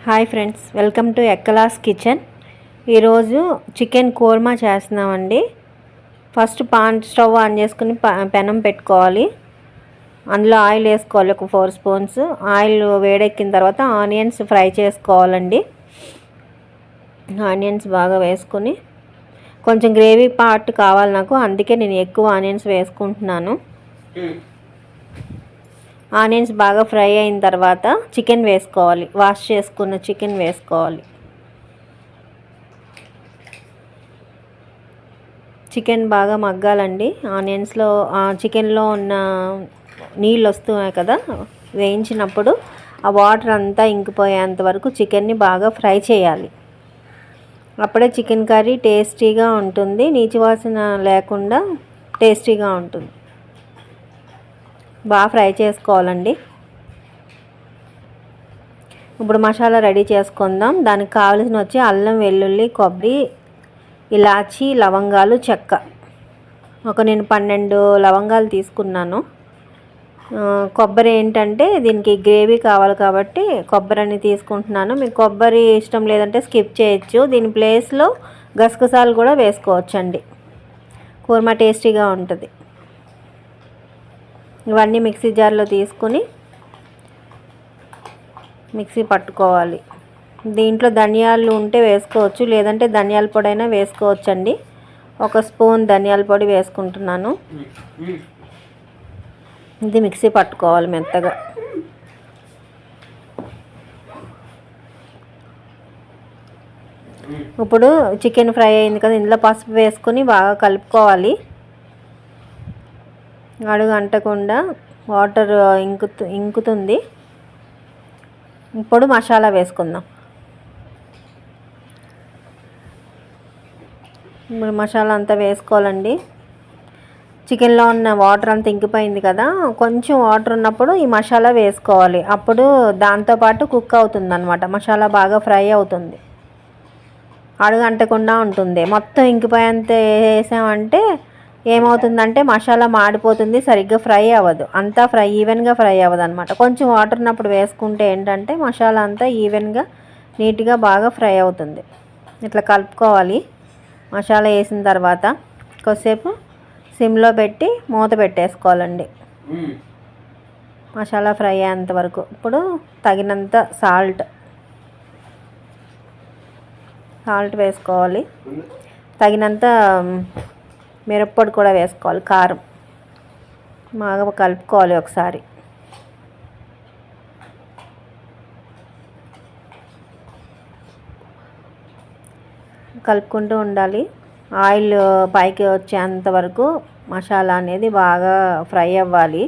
Hi friends, welcome to Ekkalas kitchen. ఈరోజు chicken korma చేస్తున్నామండి. First pan stove on చేసుకుని పెనం పెట్టుకోవాలి. అందులో ఆయిల్ వేసుకోవాలి, ఒక 4 స్పూన్స్. ఆయిల్ వేడెక్కిన తర్వాత ఆనియన్స్ ఫ్రై చేసుకోవాలండి. ఆనియన్స్ బాగా వేసుకొని, కొంచెం గ్రేవీ పార్ట్ కావాలి నాకు, అందుకే నేను ఎక్కువ ఆనియన్స్ వేసుకుంటున్నాను. ఆనియన్స్ బాగా ఫ్రై అయిన తర్వాత చికెన్ వేసుకోవాలి. వాష్ చేసుకున్న చికెన్ వేసుకోవాలి. చికెన్ బాగా మగ్గాలండి. ఆనియన్స్లో చికెన్లో ఉన్న నీళ్ళు వస్తున్నాయి కదా, వేయించినప్పుడు ఆ వాటర్ అంతా ఇంకిపోయేంత వరకు చికెన్ని బాగా ఫ్రై చేయాలి. అప్పుడే చికెన్ కర్రీ టేస్టీగా ఉంటుంది, నీచు వాసన లేకుండా టేస్టీగా ఉంటుంది. బాగా ఫ్రై చేసుకోవాలండి. ఇప్పుడు మసాలా రెడీ చేసుకుందాం. దానికి కావాల్సిన వచ్చి అల్లం, వెల్లుల్లి, కొబ్బరి, ఇలాచి, లవంగాలు, చెక్క. నేను 12 లవంగాలు తీసుకున్నాను. కొబ్బరి ఏంటంటే దీనికి గ్రేవీ కావాలి కాబట్టి కొబ్బరి అని తీసుకుంటున్నాను. మీకు కొబ్బరి ఇష్టం లేదంటే స్కిప్ చేయొచ్చు. దీని ప్లేస్లో గసగసాలు కూడా వేసుకోవచ్చండి. కూర్మా టేస్టీగా ఉంటుంది. ఇవన్నీ మిక్సీ జార్లో తీసుకుని మిక్సీ పట్టుకోవాలి. దీంట్లో ధనియాలు ఉంటే వేసుకోవచ్చు, లేదంటే ధనియాల పొడి అయినా వేసుకోవచ్చండి. 1 స్పూన్ ధనియాల పొడి వేసుకుంటున్నాను. ఇది మిక్సీ పట్టుకోవాలి మెత్తగా. ఇప్పుడు చికెన్ ఫ్రై అయింది కదా, ఇందులో పసుపు వేసుకొని బాగా కలుపుకోవాలి. అడుగు అంటకుండా వాటర్ ఇంకుతుంది. ఇప్పుడు మసాలా వేసుకుందాం. ఇప్పుడు మసాలా అంతా వేసుకోవాలండి. చికెన్లో ఉన్న వాటర్ అంతా ఇంకిపోయింది కదా, కొంచెం వాటర్ ఉన్నప్పుడు ఈ మసాలా వేసుకోవాలి. అప్పుడు దాంతోపాటు కుక్ అవుతుంది అన్నమాట. మసాలా బాగా ఫ్రై అవుతుంది, అడుగు అంటకుండా ఉంటుంది. మొత్తం ఇంకిపోయేంత వేసామంటే ఏమవుతుందంటే మసాలా మాడిపోతుంది, సరిగ్గా ఫ్రై అవ్వదు. అంతా ఈవెన్గా ఫ్రై అవ్వదు అనమాట. కొంచెం వాటర్ ఉన్నప్పుడు వేసుకుంటే ఏంటంటే మసాలా అంతా ఈవెన్గా నీట్గా బాగా ఫ్రై అవుతుంది. ఇట్లా కలుపుకోవాలి. మసాలా వేసిన తర్వాత కొద్దిసేపు సిమ్లో పెట్టి మూత పెట్టేసుకోవాలండి, మసాలా ఫ్రై అయ్యేంత వరకు. ఇప్పుడు తగినంత సాల్ట్ వేసుకోవాలి. తగినంత మిరప్పొడి కూడా వేసుకోవాలి. కారం బాగా కలుపుకోవాలి ఒకసారి. కలుపుకుంటూ ఉండాలి. ఆయిల్ పైకి వచ్చేంత వరకు మసాలా అనేది బాగా ఫ్రై అవ్వాలి.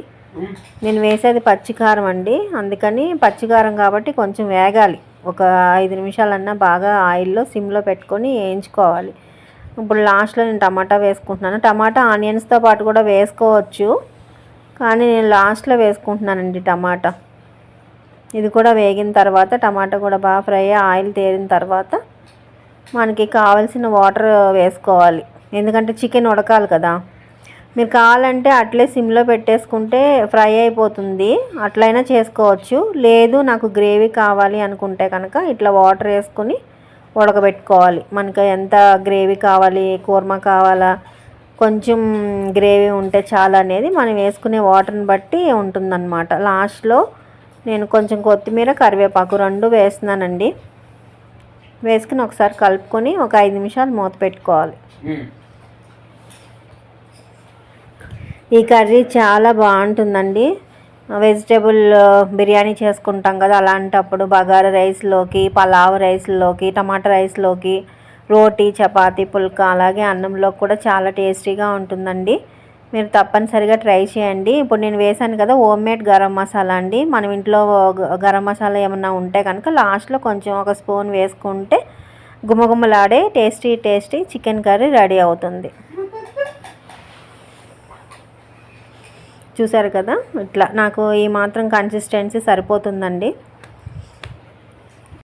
నేను వేసేది పచ్చికారం అండి, అందుకని పచ్చికారం కాబట్టి కొంచెం వేగాలి. ఒక 5 నిమిషాలన్నా బాగా ఆయిల్లో సిమ్లో పెట్టుకొని వేయించుకోవాలి. ఇప్పుడు లాస్ట్లో నేను టమాటా వేసుకుంటున్నాను. టమాటా ఆనియన్స్తో పాటు కూడా వేసుకోవచ్చు, కానీ నేను లాస్ట్లో వేసుకుంటున్నానండి టమాటా. ఇది కూడా వేగిన తర్వాత టమాటా కూడా బాగా ఫ్రై ఆయిల్ తేలిన తర్వాత మనకి కావాల్సిన వాటర్ వేసుకోవాలి. ఎందుకంటే చికెన్ ఉడకాలి కదా. మీరు కావాలంటే అట్లే సిమ్లో పెట్టేసుకుంటే ఫ్రై అయిపోతుంది, అట్లయినా చేసుకోవచ్చు. లేదు నాకు గ్రేవీ కావాలి అనుకుంటే కనుక ఇట్లా వాటర్ వేసుకొని ఉడకబెట్టుకోవాలి. మనకి ఎంత గ్రేవీ కావాలి, కూర్మా కావాలా, కొంచెం గ్రేవీ ఉంటే చాలా అనేది మనం వేసుకునే వాటర్ని బట్టి ఉంటుందన్నమాట. లాస్ట్లో నేను కొంచెం కొత్తిమీర, కరివేపాకు 2 వేస్తున్నానండి. వేసుకుని ఒకసారి కలుపుకొని ఒక 5 నిమిషాలు మూత పెట్టుకోవాలి. ఈ కర్రీ చాలా బాగుంటుందండి. వెజిటేబుల్ బిర్యానీ చేసుకుంటాం కదా, అలాంటప్పుడు బగారా రైస్లోకి, పలావ్ రైస్లోకి, టమాటా రైస్లోకి, రోటీ, చపాతీ, పుల్కా, అలాగే అన్నంలో కూడా చాలా టేస్టీగా ఉంటుందండి. మీరు తప్పనిసరిగా ట్రై చేయండి. ఇప్పుడు నేను వేసాను కదా హోమ్మేడ్ గరం మసాలా అండి. మనం ఇంట్లో గరం మసాలా ఏమన్నా ఉంటే కనుక లాస్ట్లో కొంచెం 1 స్పూన్ వేసుకుంటే గుమగుమలాడే టేస్టీ చికెన్ కర్రీ రెడీ అవుతుంది. చూసారు కదా, ఇట్లా నాకు ఈ మాత్రం కన్సిస్టెన్సీ సరిపోతుందండి.